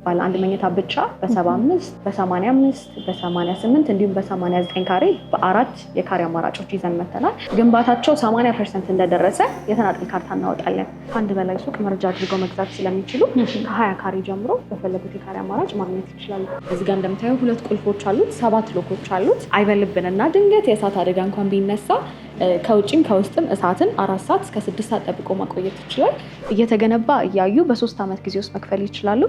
ባለ አንድ መኝታ ብቻ በ75 በ85 በ88 እንዲሁም በ89 ካሬ በአራት የካሬ አማራጮች ይዘን መተናል። ግንባታቸው 80% እንደደረሰ የተናጠል ካርታ እናወጣለን። ከአንድ በላይ ሱቅ መርጃ አድርገው መግዛት ስለሚችሉ ከ20 ካሬ ጀምሮ በፈለጉት የካሬ አማራጭ ማግኘት ይችላሉ። እዚህ ጋር እንደምታየው 2 ቁልፎች አሉት፣ 7 ሎኮች አሉት። አይበልብንና ድንገት የእሳት አደጋ እንኳን ቢነሳ ከውጭም ከውስጥም እሳትን 4 ሰዓት እስከ 6 ሰዓት ጠብቆ ማቆየት ይችላል። እየተገነባ እያዩ በ3 ዓመት ጊዜ ውስጥ መክፈል ይችላሉ።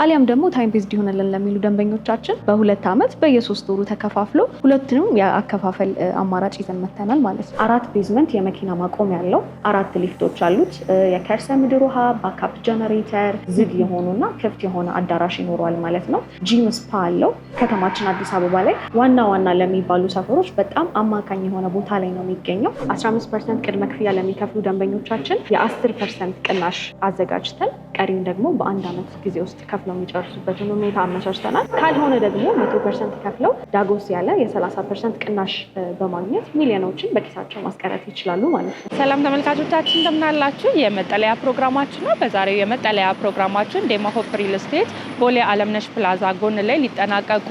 አሊያም ደግሞ ታይም ቤዝድ ይሆንልን ለሚሉ ደንበኞቻችን በ2 ዓመት በየ3 ወሩ ተከፋፍሎ ሁለቱንም የአከፋፈል አማራጭ ይዘን መተናል ማለት ነው። 4 ቤዝመንት የመኪና ማቆሚያ ያለው 4 ሊፍቶች አሉት። የከርሰ ምድር ውሃ፣ ባካፕ ጀነሬተር፣ ዝግ የሆኑና ክፍት የሆነ አዳራሽ ይኖረዋል ማለት ነው። ጂም ስፓ አለው። ከተማችን አዲስ አበባ ላይ ዋና ዋና ለሚባሉ ሰፈሮች በጣም አማካኝ የሆነ ቦታ ላይ ነው የሚገኘው። 15% ቅድመ ክፍያ ለሚከፍሉ ደንበኞቻችን የ10% ቅናሽ አዘጋጅተን ቀሪም ደግሞ በ1 ዓመት ጊዜ ውስጥ ከፍለው የሚጨርሱበትን ሁኔታ አመቻችተናል። ካልሆነ ደግሞ 100% ከፍለው ዳጎስ ያለ የ30% ቅናሽ በማግኘት ሚሊዮኖችን በኪሳቸው ማስቀረት ይችላሉ ማለት ነው። ሰላም ተመልካቾቻችን እንደምን አላችሁ? የመጠለያ ፕሮግራማችን ነው። በዛሬው የመጠለያ ፕሮግራማችን ዴማ ሆፕ ሪል ስቴት ቦሌ አለምነሽ ፕላዛ ጎን ላይ ሊጠናቀቁ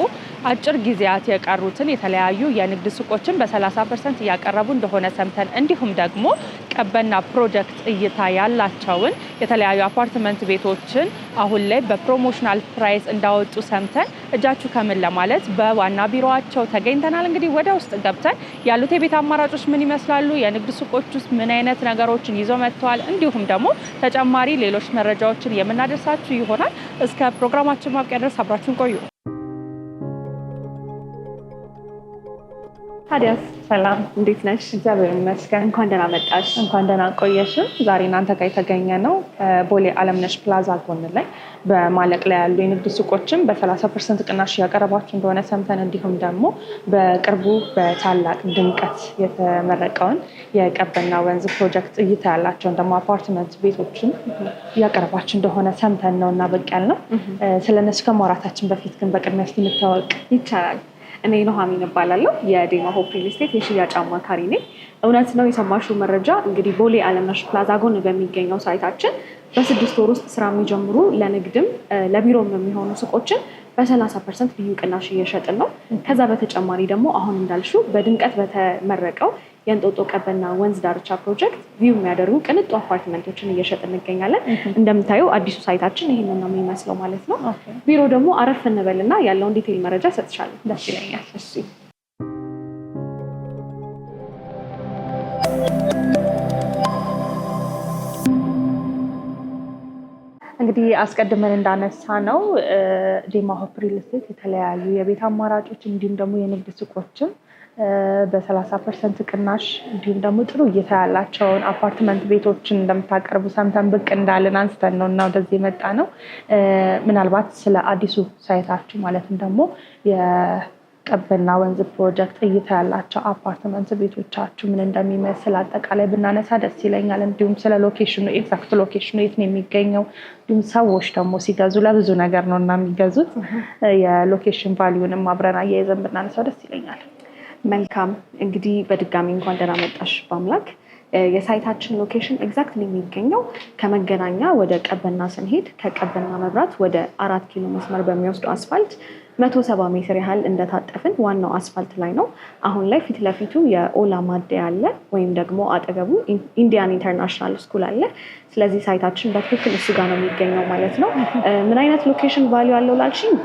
አጭር ጊዜያት የቀሩትን የተለያዩ የንግድ ሱቆችን በ30% እያቀረቡ እንደሆነ ሰምተን እንዲሁም ደግሞ ቀበና ፕሮጀክት እይታ ያላቸውን የተለያዩ አፓርትመንት ቤቶችን አሁን ላይ በፕሮሞሽናል ፕራይስ እንዳወጡ ሰምተን እጃችሁ ከምን ለማለት በዋና ቢሮአቸው ተገኝተናል። እንግዲህ ወደ ውስጥ ገብተን ያሉት የቤት አማራጮች ምን ይመስላሉ፣ የንግድ ሱቆች ውስጥ ምን አይነት ነገሮችን ይዘው መጥተዋል፣ እንዲሁም ደግሞ ተጨማሪ ሌሎች መረጃዎችን የምናደርሳችሁ ይሆናል። እስከ ፕሮግራማችን ማብቂያ ድረስ አብራችሁን ቆዩ። ታዲያስ ሰላም እንዴት ነሽ? እግዚአብሔር ይመስገን። እንኳን ደህና መጣሽ። እንኳን ደህና ቆየሽን። ዛሬ እናንተ ጋር የተገኘ ነው ቦሌ አለምነሽ ፕላዛ ጎን ላይ በማለቅ ላይ ያሉ የንግድ ሱቆችን በ30% ቅናሽ እያቀረባችሁ እንደሆነ ሰምተን እንዲሁም ደግሞ በቅርቡ በታላቅ ድምቀት የተመረቀውን የቀበና ወንዝ ፕሮጀክት እይታ ያላቸውን ደግሞ አፓርትመንት ቤቶችን እያቀረባችሁ እንደሆነ ሰምተን ነው እና በቅ ያልነው። ስለነሱ ከማውራታችን በፊት ግን በቅድሚያ እስኪ እንተዋወቅ ይቻላል። እኔ ኑሃሚን እባላለሁ። የዴማ ሆፕ ሪል ስቴት የሽያጭ አማካሪ ነኝ። እውነት ነው የሰማሽው መረጃ። እንግዲህ ቦሌ አለምነሽ ፕላዛ ጎን በሚገኘው ሳይታችን በ6 ወር ውስጥ ስራ የሚጀምሩ ለንግድም ለቢሮም የሚሆኑ ሱቆችን በ30% ልዩ ቅናሽ እየሸጥን ነው። ከዛ በተጨማሪ ደግሞ አሁን እንዳልሽው በድምቀት በተመረቀው የእንጦጦ ቀበና ወንዝ ዳርቻ ፕሮጀክት ቪው የሚያደርጉ ቅንጡ አፓርትመንቶችን እየሸጥን እንገኛለን። እንደምታየው አዲሱ ሳይታችን ይህንን ነው የሚመስለው ማለት ነው። ቢሮ ደግሞ አረፍ እንበልና ያለውን ዲቴይል መረጃ ሰጥቻለሁ። ደስ ይለኛል። እሺ እንግዲህ አስቀድመን እንዳነሳ ነው ዴማ ሆፕ ሪል ስቴት የተለያዩ የቤት አማራጮች እንዲሁም ደግሞ የንግድ ሱቆችን በ30% ቅናሽ እንዲሁም ደግሞ ጥሩ እይታ ያላቸውን አፓርትመንት ቤቶችን እንደምታቀርቡ ሰምተን ብቅ እንዳልን አንስተን ነው እና ወደዚህ የመጣ ነው። ምናልባት ስለ አዲሱ ሳይታችሁ ማለትም ደግሞ የቀበና ወንዝ ፕሮጀክት እይታ ያላቸው አፓርትመንት ቤቶቻችሁ ምን እንደሚመስል አጠቃላይ ብናነሳ ደስ ይለኛል። እንዲሁም ስለ ሎኬሽኑ፣ ኤግዛክት ሎኬሽኑ የት ነው የሚገኘው፣ እንዲሁም ሰዎች ደግሞ ሲገዙ ለብዙ ነገር ነው እና የሚገዙት የሎኬሽን ቫልዩንም አብረን አያይዘን ብናነሳው ደስ ይለኛል። መልካም። እንግዲህ በድጋሚ እንኳን ደህና መጣሽ በአምላክ። የሳይታችን ሎኬሽን ኤግዛክትሊ የሚገኘው ከመገናኛ ወደ ቀበና ስንሄድ ከቀበና መብራት ወደ 4 ኪሎ መስመር በሚወስዱ አስፋልት 170 ሜትር ያህል እንደታጠፍን ዋናው አስፋልት ላይ ነው። አሁን ላይ ፊት ለፊቱ የኦላ ማደያ አለ፣ ወይም ደግሞ አጠገቡ ኢንዲያን ኢንተርናሽናል ስኩል አለ። ስለዚህ ሳይታችን በትክክል እሱ ጋር ነው የሚገኘው ማለት ነው። ምን አይነት ሎኬሽን ቫልዩ አለው ላልሽኝ፣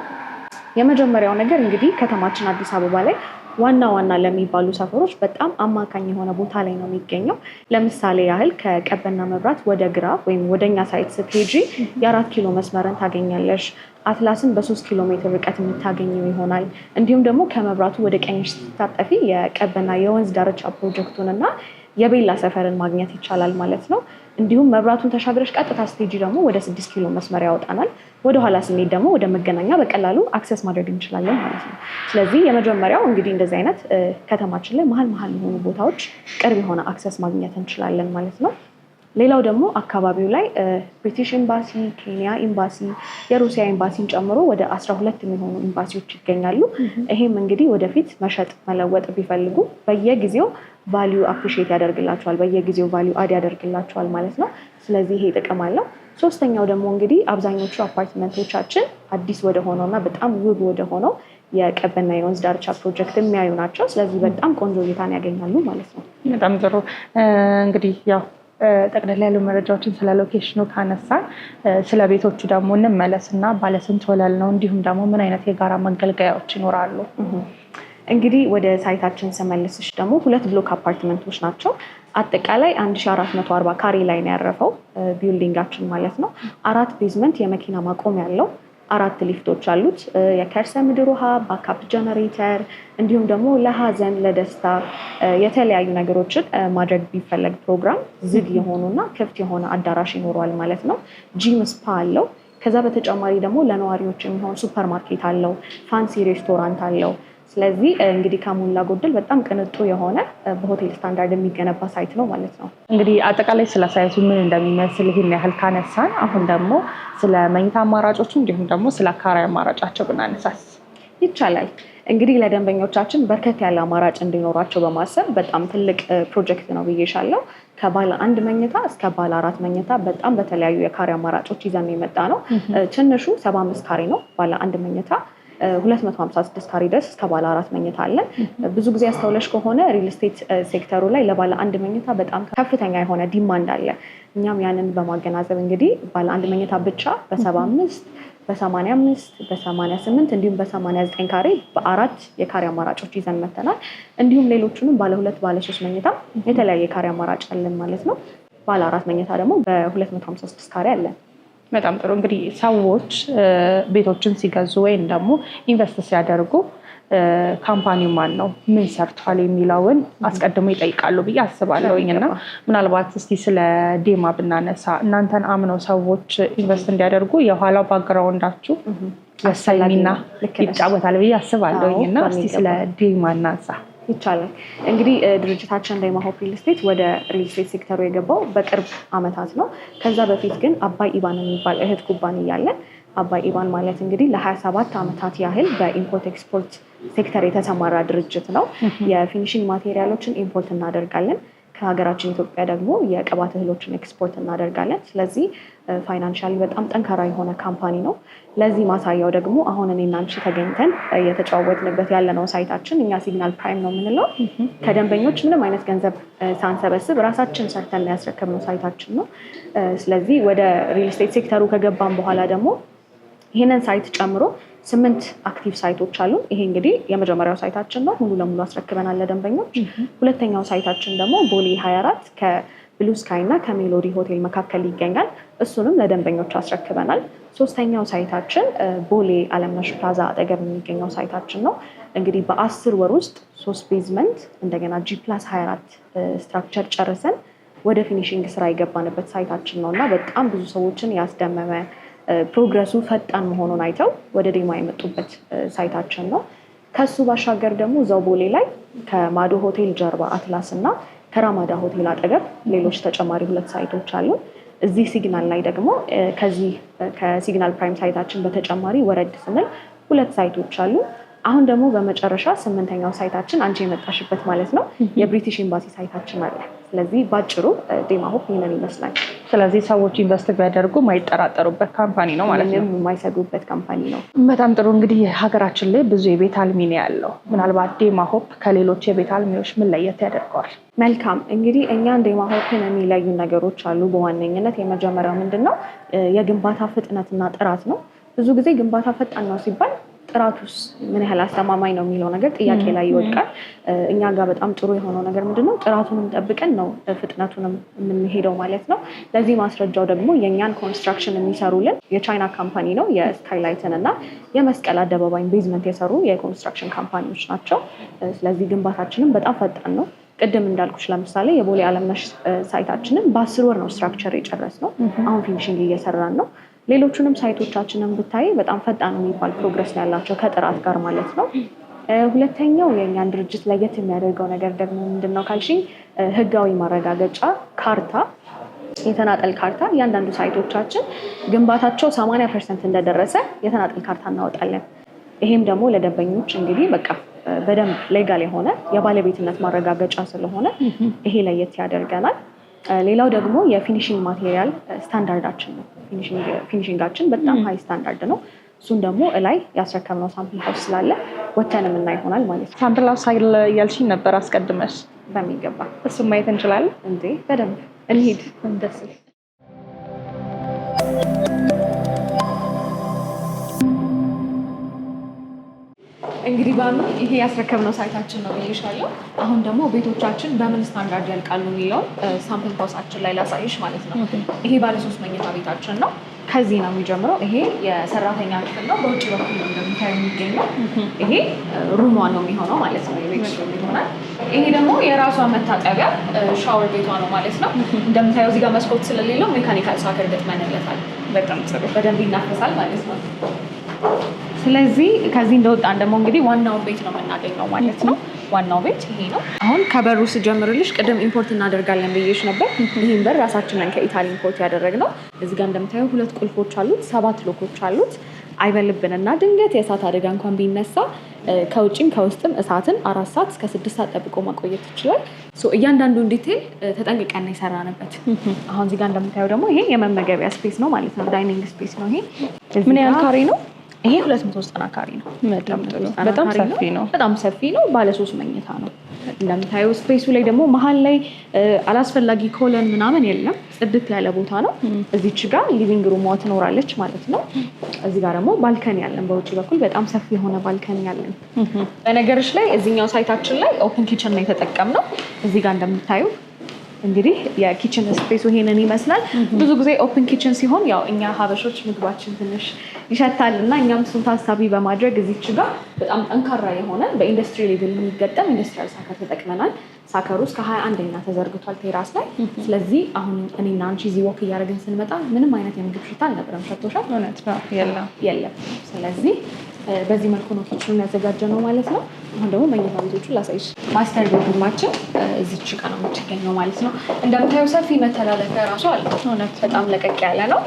የመጀመሪያው ነገር እንግዲህ ከተማችን አዲስ አበባ ላይ ዋና ዋና ለሚባሉ ሰፈሮች በጣም አማካኝ የሆነ ቦታ ላይ ነው የሚገኘው። ለምሳሌ ያህል ከቀበና መብራት ወደ ግራ ወይም ወደኛ ሳይት ስትሄጂ የ4 ኪሎ መስመርን ታገኛለሽ። አትላስን በ3 ኪሎ ሜትር ርቀት የምታገኘው ይሆናል። እንዲሁም ደግሞ ከመብራቱ ወደ ቀኝ ስትታጠፊ የቀበና የወንዝ ዳርቻ ፕሮጀክቱን እና የቤላ ሰፈርን ማግኘት ይቻላል ማለት ነው። እንዲሁም መብራቱን ተሻግረሽ ቀጥታ ስቴጂ ደግሞ ወደ 6 ኪሎ መስመር ያወጣናል። ወደ ኋላ ስንሄድ ደግሞ ወደ መገናኛ በቀላሉ አክሰስ ማድረግ እንችላለን ማለት ነው። ስለዚህ የመጀመሪያው እንግዲህ እንደዚህ አይነት ከተማችን ላይ መሀል የሆኑ ቦታዎች ቅርብ የሆነ አክሰስ ማግኘት እንችላለን ማለት ነው። ሌላው ደግሞ አካባቢው ላይ ብሪቲሽ ኤምባሲ፣ ኬንያ ኤምባሲ፣ የሩሲያ ኤምባሲን ጨምሮ ወደ 12 የሚሆኑ ኤምባሲዎች ይገኛሉ። ይሄም እንግዲህ ወደፊት መሸጥ መለወጥ ቢፈልጉ በየጊዜው ቫሊዩ አፕሪሺየት ያደርግላቸዋል፣ በየጊዜው ቫሊዩ አድ ያደርግላቸዋል ማለት ነው። ስለዚህ ይሄ ጥቅም አለው። ሶስተኛው ደግሞ እንግዲህ አብዛኞቹ አፓርትመንቶቻችን አዲስ ወደ ሆነውና በጣም ውብ ወደ ሆነው የቀበና የወንዝ ዳርቻ ፕሮጀክት የሚያዩ ናቸው። ስለዚህ በጣም ቆንጆ እይታን ያገኛሉ ማለት ነው። በጣም ጥሩ። እንግዲህ ያው ጠቅላላ ያሉ መረጃዎችን ስለ ሎኬሽኑ ካነሳን ስለ ቤቶቹ ደግሞ እንመለስና ባለስንት ወለል ነው፣ እንዲሁም ደግሞ ምን አይነት የጋራ መገልገያዎች ይኖራሉ? እንግዲህ ወደ ሳይታችን ስመልስሽ ደግሞ 2 ብሎክ አፓርትመንቶች ናቸው። አጠቃላይ 1440 ካሬ ላይ ነው ያረፈው ቢልዲንጋችን ማለት ነው። 4 ቤዝመንት የመኪና ማቆም ያለው፣ 4 ሊፍቶች አሉት። የከርሰ ምድር ውሃ፣ ባካፕ ጀነሬተር እንዲሁም ደግሞ ለሀዘን ለደስታ የተለያዩ ነገሮችን ማድረግ ቢፈለግ ፕሮግራም ዝግ የሆኑና ክፍት የሆነ አዳራሽ ይኖረዋል ማለት ነው። ጂም ስፓ አለው። ከዛ በተጨማሪ ደግሞ ለነዋሪዎች የሚሆን ሱፐር ማርኬት አለው፣ ፋንሲ ሬስቶራንት አለው። ስለዚህ እንግዲህ ከሞላ ጎደል በጣም ቅንጡ የሆነ በሆቴል ስታንዳርድ የሚገነባ ሳይት ነው ማለት ነው። እንግዲህ አጠቃላይ ስለ ሳይቱ ምን እንደሚመስል ይህን ያህል ካነሳን፣ አሁን ደግሞ ስለ መኝታ አማራጮቹ እንዲሁም ደግሞ ስለ ካሬ አማራጫቸው ብናነሳስ ይቻላል። እንግዲህ ለደንበኞቻችን በርከት ያለ አማራጭ እንዲኖራቸው በማሰብ በጣም ትልቅ ፕሮጀክት ነው ብዬሻለሁ። ከባለ 1 መኝታ እስከ ባለ 4 መኝታ በጣም በተለያዩ የካሬ አማራጮች ይዘን የመጣ ነው። ትንሹ 75 ካሬ ነው ባለ 1 መኝታ፣ 256 ካሬ ድረስ እስከ ባለ 4 መኝታ አለን። ብዙ ጊዜ አስተውለሽ ከሆነ ሪል ስቴት ሴክተሩ ላይ ለባለ 1 መኝታ በጣም ከፍተኛ የሆነ ዲማንድ አለ። እኛም ያንን በማገናዘብ እንግዲህ ባለ 1 መኝታ ብቻ በ75 በ85 በ88 እንዲሁም በ89 ካሬ በ4 የካሬ አማራጮች ይዘን መተናል። እንዲሁም ሌሎቹንም ባለ 2 ባለ 3 መኝታ የተለያየ የካሬ አማራጭ አለን ማለት ነው። ባለ 4 መኝታ ደግሞ በ256 ካሬ አለን። በጣም ጥሩ። እንግዲህ ሰዎች ቤቶችን ሲገዙ ወይም ደግሞ ኢንቨስት ሲያደርጉ ካምፓኒው ማን ነው፣ ምን ሰርቷል የሚለውን አስቀድሞ ይጠይቃሉ ብዬ አስባለሁኝ። እና ምናልባት እስቲ ስለ ዴማ ብናነሳ እናንተን አምነው ሰዎች ኢንቨስት እንዲያደርጉ የኋላው ባክግራውንዳችሁ ወሳኝ ሚና ይጫወታል ብዬ አስባለሁኝ። እና እስቲ ስለ ዴማ እናንሳ። ይቻላል። እንግዲህ ድርጅታችን ዴማ ሆፕ ሪል ስቴት ወደ ሪል ስቴት ሴክተሩ የገባው በቅርብ ዓመታት ነው። ከዛ በፊት ግን አባይ ኢባን የሚባል እህት ኩባንያ አለን። አባይ ኢባን ማለት እንግዲህ ለ27 ዓመታት ያህል በኢምፖርት ኤክስፖርት ሴክተር የተሰማራ ድርጅት ነው። የፊኒሽንግ ማቴሪያሎችን ኢምፖርት እናደርጋለን። ከሀገራችን ኢትዮጵያ ደግሞ የቅባት እህሎችን ኤክስፖርት እናደርጋለን። ስለዚህ ፋይናንሻሊ በጣም ጠንካራ የሆነ ካምፓኒ ነው። ለዚህ ማሳያው ደግሞ አሁን እኔና አንቺ ተገኝተን እየተጨዋወትንበት ያለነው ሳይታችን እኛ ሲግናል ፕራይም ነው የምንለው። ከደንበኞች ምንም አይነት ገንዘብ ሳንሰበስብ ራሳችን ሰርተን ያስረከብነው ሳይታችን ነው። ስለዚህ ወደ ሪል ስቴት ሴክተሩ ከገባን በኋላ ደግሞ ይህንን ሳይት ጨምሮ 8 አክቲቭ ሳይቶች አሉ። ይሄ እንግዲህ የመጀመሪያው ሳይታችን ነው፣ ሙሉ ለሙሉ አስረክበናል ለደንበኞች። ሁለተኛው ሳይታችን ደግሞ ቦሌ 24 ከብሉ ስካይ እና ከሜሎዲ ሆቴል መካከል ይገኛል። እሱንም ለደንበኞች አስረክበናል። ሶስተኛው ሳይታችን ቦሌ አለምነሽ ፕላዛ አጠገብ የሚገኘው ሳይታችን ነው። እንግዲህ በ10 ወር ውስጥ 3 ቤዝመንት እንደገና G+24 ስትራክቸር ጨርሰን ወደ ፊኒሽንግ ስራ የገባንበት ሳይታችን ነው እና በጣም ብዙ ሰዎችን ያስደመመ ፕሮግረሱ ፈጣን መሆኑን አይተው ወደ ዴማ የመጡበት ሳይታችን ነው። ከሱ ባሻገር ደግሞ እዛው ቦሌ ላይ ከማዶ ሆቴል ጀርባ አትላስ እና ከራማዳ ሆቴል አጠገብ ሌሎች ተጨማሪ 2 ሳይቶች አሉ። እዚህ ሲግናል ላይ ደግሞ ከዚህ ከሲግናል ፕራይም ሳይታችን በተጨማሪ ወረድ ስንል 2 ሳይቶች አሉ። አሁን ደግሞ በመጨረሻ 8ኛው ሳይታችን አንቺ የመጣሽበት ማለት ነው የብሪቲሽ ኤምባሲ ሳይታችን አለ። ስለዚህ ባጭሩ ዴማ ሆፕ ይህንን ይመስላል። ስለዚህ ሰዎች ኢንቨስት ቢያደርጉ የማይጠራጠሩበት ካምፓኒ ነው ማለት ነው፣ የማይሰጉበት ካምፓኒ ነው። በጣም ጥሩ። እንግዲህ ሀገራችን ላይ ብዙ የቤት አልሚ ነው ያለው። ምናልባት ዴማ ሆፕ ከሌሎች የቤት አልሚዎች ምን ለየት ያደርገዋል? መልካም። እንግዲህ እኛን ዴማ ሆፕን የሚለዩ ነገሮች አሉ። በዋነኝነት የመጀመሪያው ምንድን ነው? የግንባታ ፍጥነትና ጥራት ነው። ብዙ ጊዜ ግንባታ ፈጣን ነው ሲባል ጥራቱስ ምን ያህል አስተማማኝ ነው የሚለው ነገር ጥያቄ ላይ ይወድቃል። እኛ ጋር በጣም ጥሩ የሆነው ነገር ምንድነው? ጥራቱንም ጠብቀን ነው ፍጥነቱንም የምንሄደው ማለት ነው። ለዚህ ማስረጃው ደግሞ የእኛን ኮንስትራክሽን የሚሰሩልን የቻይና ካምፓኒ ነው። የስካይላይትን እና የመስቀል አደባባይን ቤዝመንት የሰሩ የኮንስትራክሽን ካምፓኒዎች ናቸው። ስለዚህ ግንባታችንም በጣም ፈጣን ነው። ቅድም እንዳልኩሽ ለምሳሌ የቦሌ አለምነሽ ሳይታችንን በ10 ወር ነው ስትራክቸር የጨረስነው። አሁን ፊኒሽንግ እየሰራን ነው። ሌሎቹንም ሳይቶቻችንን ብታይ በጣም ፈጣን የሚባል ፕሮግረስ ነው ያላቸው ከጥራት ጋር ማለት ነው። ሁለተኛው የእኛን ድርጅት ለየት የሚያደርገው ነገር ደግሞ ምንድነው ካልሽኝ፣ ህጋዊ ማረጋገጫ ካርታ የተናጠል ካርታ እያንዳንዱ ሳይቶቻችን ግንባታቸው 80% እንደደረሰ የተናጠል ካርታ እናወጣለን። ይሄም ደግሞ ለደንበኞች እንግዲህ በቃ በደንብ ሌጋል የሆነ የባለቤትነት ማረጋገጫ ስለሆነ ይሄ ለየት ያደርገናል። ሌላው ደግሞ የፊኒሽንግ ማቴሪያል ስታንዳርዳችን ነው። ፊኒሽንጋችን በጣም ሃይ ስታንዳርድ ነው። እሱን ደግሞ እላይ ያስረከብነው ሳምፕል ሃውስ ስላለ ወተን የምናይ ይሆናል ማለት ነው። ሳምፕል ሃውስ ያልሽኝ ነበር አስቀድመሽ። በሚገባ እሱን ማየት እንችላለን እንዴ? በደንብ እንሂድ። ደስ እንግዲህ ባሉ ይሄ ያስረከብነው ሳይታችን ነው ብዬሻለሁ። አሁን ደግሞ ቤቶቻችን በምን ስታንዳርድ ያልቃሉ የሚለውን ሳምፕል ሃውሳችን ላይ ላሳይሽ ማለት ነው። ይሄ ባለ 3 መኝታ ቤታችን ነው። ከዚህ ነው የሚጀምረው። ይሄ የሰራተኛ ክፍል ነው። በውጭ በኩል እንደምታየው የሚገኘው ይሄ ሩሟ ነው የሚሆነው ማለት ነው። የቤት ሩም ይሆናል። ይሄ ደግሞ የራሷ መታጠቢያ ሻወር ቤቷ ነው ማለት ነው። እንደምታየው እዚህ ጋር መስኮት ስለሌለው ሜካኒካል ሳከር ገጥመንለታል። በጣም ጥሩ፣ በደንብ ይናፈሳል ማለት ነው። ስለዚህ ከዚህ እንደወጣን ደግሞ እንግዲህ ዋናውን ቤት ነው የምናገኘው ማለት ነው። ዋናው ቤት ይሄ ነው። አሁን ከበሩ ስጀምርልሽ ቅድም ኢምፖርት እናደርጋለን ብዬሽ ነበር። ይህን በር ራሳችንን ከኢታሊ ኢምፖርት ያደረግነው። እዚህ ጋር እንደምታየው 2 ቁልፎች አሉት፣ 7 ሎኮች አሉት። አይበልብንና ድንገት የእሳት አደጋ እንኳን ቢነሳ ከውጭም ከውስጥም እሳትን 4 ሰዓት እስከ 6 ሰዓት ጠብቆ ማቆየት ይችላል። እያንዳንዱን ዲቴል ተጠንቅቀን ነው የሰራንበት። አሁን እዚህ ጋር እንደምታየው ደግሞ ይሄ የመመገቢያ ስፔስ ነው ማለት ነው። ዳይኒንግ ስፔስ ነው ይሄ። ምን ያህል ካሬ ነው? ይሄ 290 ካሬ ነው። በጣም ሰፊ ነው። በጣም ሰፊ ነው። ባለ 3 መኝታ ነው። እንደምታየው ስፔሱ ላይ ደግሞ መሀል ላይ አላስፈላጊ ኮለን ምናምን የለም። ጽድት ያለ ቦታ ነው። እዚች ጋር ሊቪንግ ሩሟ ትኖራለች ማለት ነው። እዚህ ጋር ደግሞ ባልከኒ ያለን፣ በውጭ በኩል በጣም ሰፊ የሆነ ባልከኒ ያለን። በነገርሽ ላይ እዚህኛው ሳይታችን ላይ ኦፕን ኪችን ነው የተጠቀምነው። እዚህ ጋር እንደምታዩ እንግዲህ የኪችን ስፔሱ ይሄንን ይመስላል። ብዙ ጊዜ ኦፕን ኪችን ሲሆን ያው እኛ ሀበሾች ምግባችን ትንሽ ይሸታል እና እኛም እሱን ታሳቢ በማድረግ እዚች ጋር በጣም ጠንካራ የሆነ በኢንዱስትሪ ሌቭል የሚገጠም ኢንዱስትሪያል ሳከር ተጠቅመናል። ሳከሩ እስከ 21ኛ ተዘርግቷል ቴራስ ላይ። ስለዚህ አሁን እኔና አንቺ እዚህ ወክ እያደረግን ስንመጣ ምንም አይነት የምግብ ሽታ አልነበረም። ሸቶሻል? እውነት ነው፣ የለም። ስለዚህ በዚህ መልኩ ነው ኪችኑን ያዘጋጀ ነው ማለት ነው። አሁን ደግሞ መኝታ ቤቶቹን ላሳይሽ። ማስተር ቤድሩማችን እዚች ጋ ነው የምትገኘው ማለት ነው። እንደምታየው ሰፊ መተላለፊያ ራሱ አለ። በጣም ለቀቅ ያለ ነው።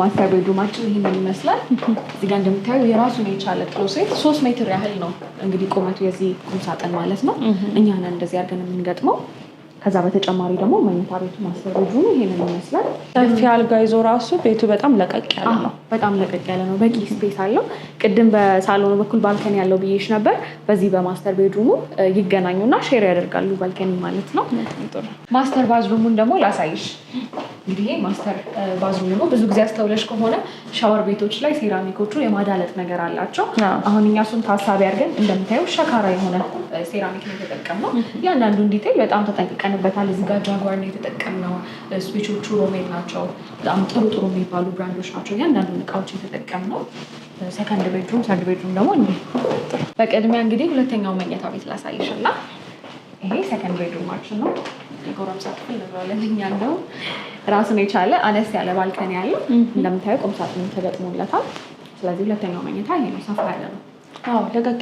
ማስተር ቤድሩማችን ይህንን ይመስላል። እዚህ ጋር እንደምታየው የራሱን የቻለ ክሎሴት 3 ሜትር ያህል ነው እንግዲህ ቁመቱ የዚህ ቁምሳጥን ማለት ነው። እኛ ነን እንደዚህ አድርገን የምንገጥመው። ከዛ በተጨማሪ ደግሞ መኝታ ቤቱ ማስተር ቤድሩሙ ይሄንን ይመስላል። ሰፊ አልጋ ይዞ ራሱ ቤቱ በጣም ለቀቅ ያለ ነው። በጣም ለቀቅ ያለ ነው። በቂ ስፔስ አለው። ቅድም በሳሎኑ በኩል ባልከኒ ያለው ብዬሽ ነበር። በዚህ በማስተር ቤድሩሙ ይገናኙና ሼር ያደርጋሉ ባልከኒ ማለት ነው። ማስተር ባዝሩሙን ደግሞ ላሳይሽ። እንግዲህ ማስተር ባዝሩም ነው። ብዙ ጊዜ አስተውለሽ ከሆነ ሻወር ቤቶች ላይ ሴራሚኮቹ የማዳለጥ ነገር አላቸው። አሁን እኛ እሱን ታሳቢ አድርገን እንደምታየው ሸካራ የሆነ ሴራሚክ ነው የተጠቀምነው። እያንዳንዱን ዲቴል በጣም ተጠንቅቀንበታል። እዚህ ጋር ጃጓር ነው የተጠቀምነው። ስዊቾቹ ሮሜል ናቸው። በጣም ጥሩ የሚባሉ ብራንዶች ናቸው። እያንዳንዱን እቃዎች የተጠቀምነው። ሰከንድ ቤድሩም፣ ሰርድ ቤድሩም ደግሞ እንዲህ። በቅድሚያ እንግዲህ ሁለተኛው መኝታ ቤት ላሳይሽ እና ይሄ ሰከንድ ቤድሩማችን ነው። የጎረምሳ ክፍል እንለዋለን እኛ። እንደው ራሱን የቻለ አነስ ያለ ባልከኒ ያለው እንደምታየው ቁምሳጥን ተገጥሞለታል። ስለዚህ ሁለተኛው መኝታ ይሄ ነው። ሰፋ ያለ ነው። ለቀቅ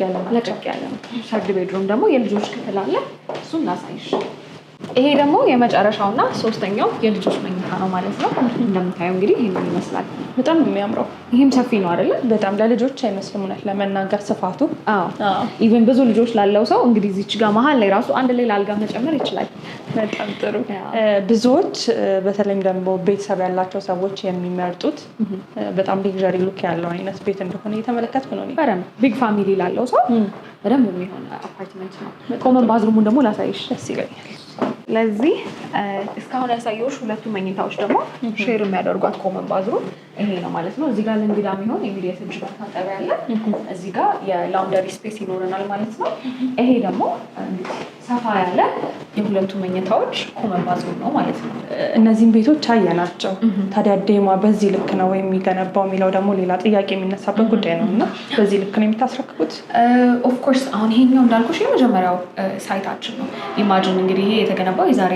ያለ ነው። ሰርድ ቤድሩም ደግሞ የልጆች ክፍል አለ። እሱን ላሳይሽ። ይሄ ደግሞ የመጨረሻውና 3ኛው የልጆች መኝታ ነው ማለት ነው። እንደምታየው እንግዲህ ይሄንን ይመስላል። በጣም የሚያምረው ይሄም ሰፊ ነው አይደለ? በጣም ለልጆች አይመስልም እውነት ለመናገር ስፋቱ። ኢቭን ብዙ ልጆች ላለው ሰው እንግዲህ እዚች ጋር መሀል ላይ ራሱ አንድ ሌላ አልጋ መጨመር ይችላል። በጣም ጥሩ። ብዙዎች በተለይም ደግሞ ቤተሰብ ያላቸው ሰዎች የሚመርጡት በጣም ሌክዠሪ ሉክ ያለው አይነት ቤት እንደሆነ እየተመለከትኩ ነው። ቢግ ፋሚሊ ላለው ሰው በደንብ የሚሆን አፓርትመንት ነው። ኮመን ባዝሩሙን ደግሞ ላሳይሽ። ደስ ይለኛል። ስለዚህ እስካሁን ያሳየሁሽ 2 መኝታዎች ደግሞ ሼር የሚያደርጓት ኮመን ባዝሩም ይሄ ነው ማለት ነው። እዚህ ጋር ለእንግዳ የሚሆን ኢሚዲየት እጅ መታጠቢያ አለ። እዚህ ጋር የላውንደሪ ስፔስ ይኖረናል ማለት ነው። ይሄ ደግሞ ሰፋ ያለ የ2 መኝታዎች ኮመን ባዝሩም ነው ማለት ነው። እነዚህም ቤቶች አየናቸው። ታዲያ ዴማ በዚህ ልክ ነው የሚገነባው የሚለው ደግሞ ሌላ ጥያቄ የሚነሳበት ጉዳይ ነው እና በዚህ ልክ ነው የምታስረክቡት? ኦፍኮርስ አሁን ይሄኛው እንዳልኩሽ የመጀመሪያው ሳይታችን ነው። ኢማጂን እንግዲህ ይሄ የተገነባው የዛሬ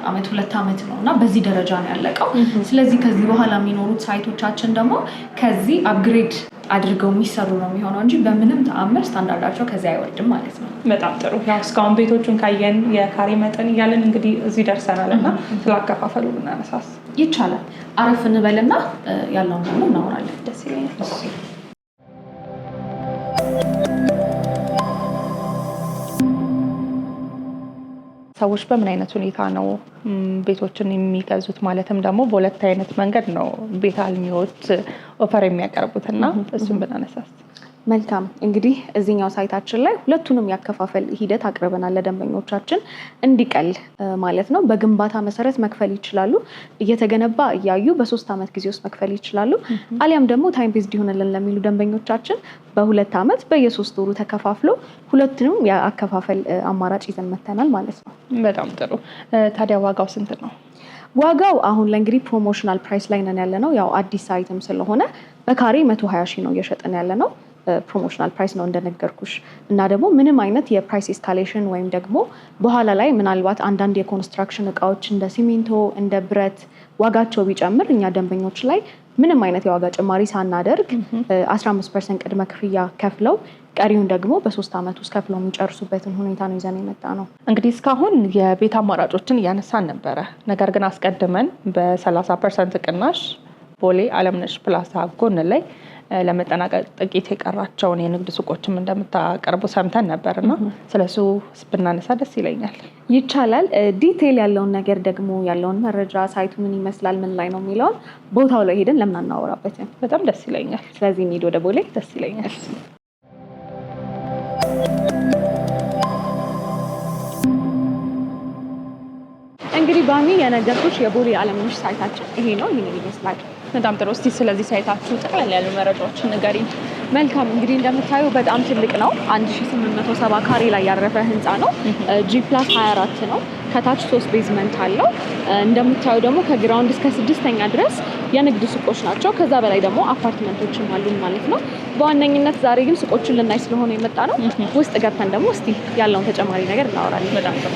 2 ዓመት ነው እና በዚህ ደረጃ ነው ያለቀው። ስለዚህ ከዚህ በኋላ የሚኖሩት ሳይቶቻችን ደግሞ ከዚህ አፕግሬድ አድርገው የሚሰሩ ነው የሚሆነው እንጂ በምንም ተአምር ስታንዳርዳቸው ከዚያ አይወርድም ማለት ነው። በጣም ጥሩ። ያው እስካሁን ቤቶቹን ካየን የካሬ መጠን እያለን እንግዲህ እዚህ ደርሰናል እና ስላከፋፈሉ ብናነሳስ ይቻላል። አረፍ እንበልና ያለውን ደግሞ እናወራለን። ደስ ይለኛል። ሰዎች በምን አይነት ሁኔታ ነው ቤቶችን የሚገዙት? ማለትም ደግሞ በሁለት አይነት መንገድ ነው ቤት አልሚዎች ኦፈር የሚያቀርቡት እና እሱን ብናነሳስ መልካም። እንግዲህ እዚህኛው ሳይታችን ላይ ሁለቱንም ያከፋፈል ሂደት አቅርበናል ለደንበኞቻችን እንዲቀል ማለት ነው። በግንባታ መሰረት መክፈል ይችላሉ። እየተገነባ እያዩ በ3 ዓመት ጊዜ ውስጥ መክፈል ይችላሉ። አሊያም ደግሞ ታይም ቤዝድ ይሆንልን ለሚሉ ደንበኞቻችን በ2 ዓመት በየ3 ወሩ ተከፋፍሎ ሁለቱንም የአከፋፈል አማራጭ ይዘን መተናል ማለት ነው። በጣም ጥሩ። ታዲያ ዋጋው ስንት ነው? ዋጋው አሁን ላይ እንግዲህ ፕሮሞሽናል ፕራይስ ላይ ነን ያለ ነው። ያው አዲስ ሳይትም ስለሆነ በካሬ 120 ሺህ ነው እየሸጥን ያለ ነው። ፕሮሞሽናል ፕራይስ ነው እንደነገርኩሽ እና ደግሞ ምንም አይነት የፕራይስ ኤስካሌሽን ወይም ደግሞ በኋላ ላይ ምናልባት አንዳንድ የኮንስትራክሽን እቃዎች እንደ ሲሚንቶ እንደ ብረት ዋጋቸው ቢጨምር እኛ ደንበኞች ላይ ምንም አይነት የዋጋ ጭማሪ ሳናደርግ 15% ቅድመ ክፍያ ከፍለው ቀሪውን ደግሞ በ3 ዓመት ውስጥ ከፍለው የሚጨርሱበትን ሁኔታ ነው ይዘን የመጣ ነው። እንግዲህ እስካሁን የቤት አማራጮችን እያነሳን ነበረ። ነገር ግን አስቀድመን በ30% ቅናሽ ቦሌ አለምነሽ ፕላዛ ጎን ላይ ለመጠናቀቅ ጥቂት የቀራቸውን የንግድ ሱቆችም እንደምታቀርቡ ሰምተን ነበርና ስለሱ ብናነሳ ደስ ይለኛል። ይቻላል። ዲቴይል ያለውን ነገር ደግሞ ያለውን መረጃ ሳይቱ ምን ይመስላል ምን ላይ ነው የሚለውን ቦታው ላይ ሄደን ለምን አናወራበትም? በጣም ደስ ይለኛል። ስለዚህ እንሂድ ወደ ቦሌ። ደስ ይለኛል። እንግዲህ ባሚ የነገርኩሽ የቦሌ አለምነሽ ሳይታችን ይሄ ነው። ይሄን ይመስላል። በጣም ጥሩ። እስቲ ስለዚህ ሳይታችሁ ጠቅላላ ያሉ መረጃዎችን ንገሪኝ። መልካም። እንግዲህ እንደምታዩ በጣም ትልቅ ነው። 1870 ካሬ ላይ ያረፈ ህንፃ ነው። G+24 ነው። ከታች 3 ቤዝመንት አለው። እንደምታዩ ደግሞ ከግራውንድ እስከ 6ኛ ድረስ የንግድ ሱቆች ናቸው። ከዛ በላይ ደግሞ አፓርትመንቶችም አሉን ማለት ነው። በዋነኝነት ዛሬ ግን ሱቆችን ልናይ ስለሆነ የመጣ ነው። ውስጥ ገብተን ደግሞ እስቲ ያለውን ተጨማሪ ነገር እናወራለን። በጣም ጥሩ።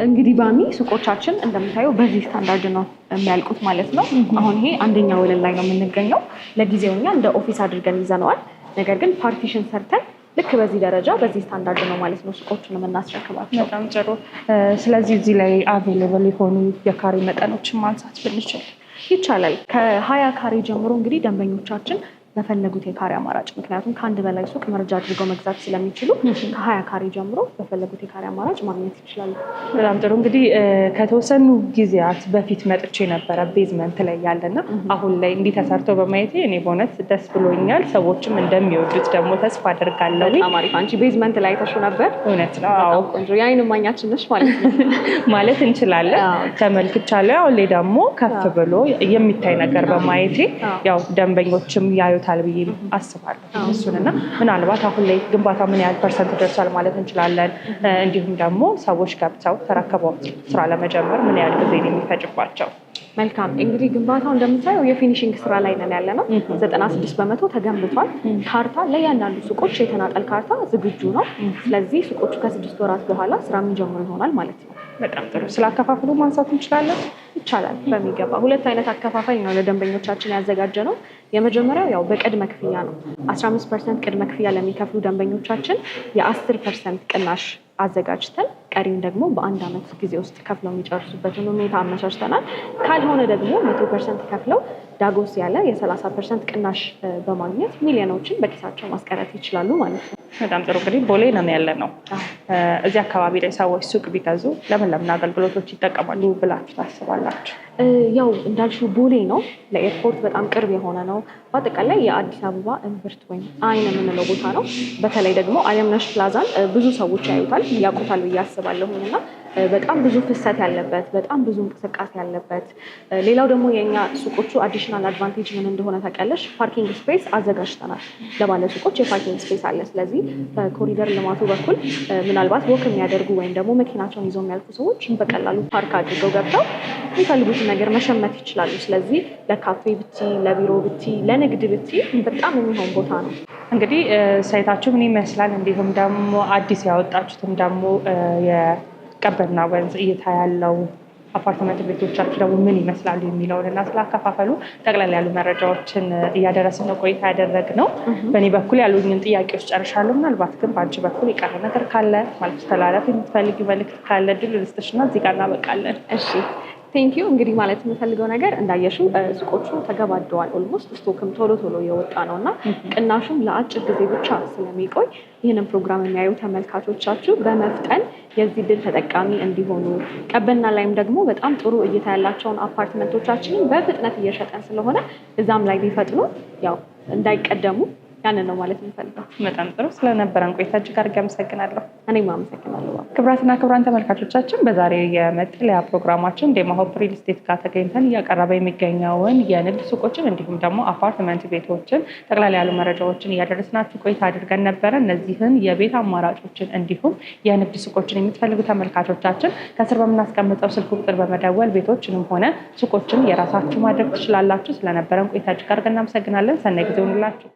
እንግዲህ ባሚ ሱቆቻችን እንደምታየው በዚህ ስታንዳርድ ነው የሚያልቁት ማለት ነው። አሁን ይሄ አንደኛ ወለል ላይ ነው የምንገኘው። ለጊዜው እኛ እንደ ኦፊስ አድርገን ይዘነዋል። ነገር ግን ፓርቲሽን ሰርተን ልክ በዚህ ደረጃ በዚህ ስታንዳርድ ነው ማለት ነው ሱቆችን የምናስረክባቸው። በጣም ጥሩ። ስለዚህ እዚህ ላይ አቬሌብል የሆኑ የካሬ መጠኖችን ማንሳት ብንችል ይቻላል። ከ20 ካሬ ጀምሮ እንግዲህ ደንበኞቻችን በፈለጉት የካሬ አማራጭ ምክንያቱም ከአንድ በላይ ሱቅ መረጃ አድርገው መግዛት ስለሚችሉ ከ20 ካሬ ጀምሮ በፈለጉት የካሬ አማራጭ ማግኘት ይችላሉ። በጣም ጥሩ። እንግዲህ ከተወሰኑ ጊዜያት በፊት መጥቼ ነበረ ቤዝመንት ላይ ያለና አሁን ላይ እንዲህ ተሰርቶ በማየቴ እኔ በእውነት ደስ ብሎኛል። ሰዎችም እንደሚወዱት ደግሞ ተስፋ አድርጋለሁ። በጣም አሪፍ። አንቺ ቤዝመንት ላይ ተሹ ነበር? እውነት ነው። አዎ፣ ቆንጆ የአይን እማኛችን ነሽ ማለት ነው ማለት እንችላለን። ተመልክቻለሁ። አሁን ላይ ደግሞ ከፍ ብሎ የሚታይ ነገር በማየቴ ያው ደንበኞችም ያዩታል ብዬ አስባለሁ እሱንና ምናልባት አሁን ላይ ግንባታ ምን ያህል ፐርሰንት ደርሷል ማለት እንችላለን። እንዲሁም ደግሞ ሰዎች ገብተው ተረክበው ስራ ለመጀመር ምን ያህል ጊዜ ነው የሚፈጅባቸው? መልካም። እንግዲህ ግንባታው እንደምታየው የፊኒሽንግ ስራ ላይ ነን ያለ ነው። 96% ተገንብቷል። ካርታ ለእያንዳንዱ ሱቆች የተናጠል ካርታ ዝግጁ ነው። ስለዚህ ሱቆቹ ከ6 ወራት በኋላ ስራ የሚጀምሩ ይሆናል ማለት ነው። በጣም ጥሩ። ስለ አከፋፈሉ ማንሳት እንችላለን? ይቻላል በሚገባ። 2 አይነት አከፋፋይ ነው ለደንበኞቻችን ያዘጋጀ ነው። የመጀመሪያው ያው በቅድመ ክፍያ ነው። 15% ቅድመ ክፍያ ለሚከፍሉ ደንበኞቻችን የ10% ቅናሽ አዘጋጅተን ቀሪውን ደግሞ በ1 ዓመት ጊዜ ውስጥ ከፍለው የሚጨርሱበትን ሁኔታ አመቻችተናል። ካልሆነ ደግሞ 100% ከፍለው ዳጎስ ያለ የ30% ቅናሽ በማግኘት ሚሊዮኖችን በኪሳቸው ማስቀረት ይችላሉ ማለት ነው። በጣም ጥሩ። እንግዲህ ቦሌ ነን ያለ ነው። እዚህ አካባቢ ላይ ሰዎች ሱቅ ቢገዙ ለምን አገልግሎቶች ይጠቀማሉ ብላችሁ ታስባላችሁ? ያው እንዳልሽው ቦሌ ነው፣ ለኤርፖርት በጣም ቅርብ የሆነ ነው። በአጠቃላይ የአዲስ አበባ እምብርት ወይም አይን የምንለው ቦታ ነው። በተለይ ደግሞ አለምነሽ ፕላዛን ብዙ ሰዎች ያዩታል ያውቁታል ብዬ አስባለሁኝ እና በጣም ብዙ ፍሰት ያለበት በጣም ብዙ እንቅስቃሴ ያለበት። ሌላው ደግሞ የኛ ሱቆቹ አዲሽናል አድቫንቴጅ ምን እንደሆነ ታውቂያለሽ? ፓርኪንግ ስፔስ አዘጋጅተናል። ለባለ ሱቆች የፓርኪንግ ስፔስ አለ። ስለዚህ በኮሪደር ልማቱ በኩል ምናልባት ወክ የሚያደርጉ ወይም ደግሞ መኪናቸውን ይዘው የሚያልፉ ሰዎች በቀላሉ ፓርክ አድርገው ገብተው የሚፈልጉትን ነገር መሸመት ይችላሉ። ስለዚህ ለካፌ ብቲ፣ ለቢሮ ብቲ፣ ለንግድ ብቲ በጣም የሚሆን ቦታ ነው። እንግዲህ ሳይታችሁ ምን ይመስላል? እንዲሁም ደግሞ አዲስ ያወጣችሁትም ደግሞ ቀበና ወንዝ እይታ ያለው አፓርትመንት ቤቶቻችሁ ደግሞ ምን ይመስላሉ የሚለውን እና ስላከፋፈሉ ጠቅላላ ያሉ መረጃዎችን እያደረስን ነው ቆይታ ያደረግነው። በእኔ በኩል ያሉኝን ጥያቄዎች ጨርሻለሁ። ምናልባት ግን በአንቺ በኩል የቀረ ነገር ካለ ማለት ተላለፍ የምትፈልጊ መልዕክት ካለ ድል ልስጥሽና እዚህ ጋር እናበቃለን። እሺ ቴንኪዩ። እንግዲህ ማለት የምፈልገው ነገር እንዳየሽው ሱቆቹ ተገባደዋል። ኦልሞስት ስቶክም ቶሎ ቶሎ የወጣ ነው እና ቅናሹም ለአጭር ጊዜ ብቻ ስለሚቆይ ይህንን ፕሮግራም የሚያዩ ተመልካቾቻችሁ በመፍጠን የዚህ ድል ተጠቃሚ እንዲሆኑ፣ ቀበና ላይም ደግሞ በጣም ጥሩ እይታ ያላቸውን አፓርትመንቶቻችንን በፍጥነት እየሸጠን ስለሆነ እዛም ላይ ቢፈጥኑ ያው እንዳይቀደሙ ያንን ነው ማለት የምፈልገው። በጣም ጥሩ። ስለነበረን ቆይታ እጅግ አድርጌ አመሰግናለሁ። እኔም አመሰግናለሁ። ክቡራትና ክቡራን ተመልካቾቻችን በዛሬው የመጠለያ ፕሮግራማችን ዴማ ሆፕ ሪል ስቴት ጋር ተገኝተን እያቀረበ የሚገኘውን የንግድ ሱቆችን እንዲሁም ደግሞ አፓርትመንት ቤቶችን ጠቅላላ ያሉ መረጃዎችን እያደረስናችሁ ቆይታ አድርገን ነበረ። እነዚህን የቤት አማራጮችን እንዲሁም የንግድ ሱቆችን የምትፈልጉ ተመልካቾቻችን ከስር በምናስቀምጠው ስልክ ቁጥር በመደወል ቤቶችንም ሆነ ሱቆችን የራሳችሁ ማድረግ ትችላላችሁ። ስለነበረን ቆይታ እጅግ አድርገን እናመሰግናለን። ሰናይ ጊዜ ይሁንላችሁ።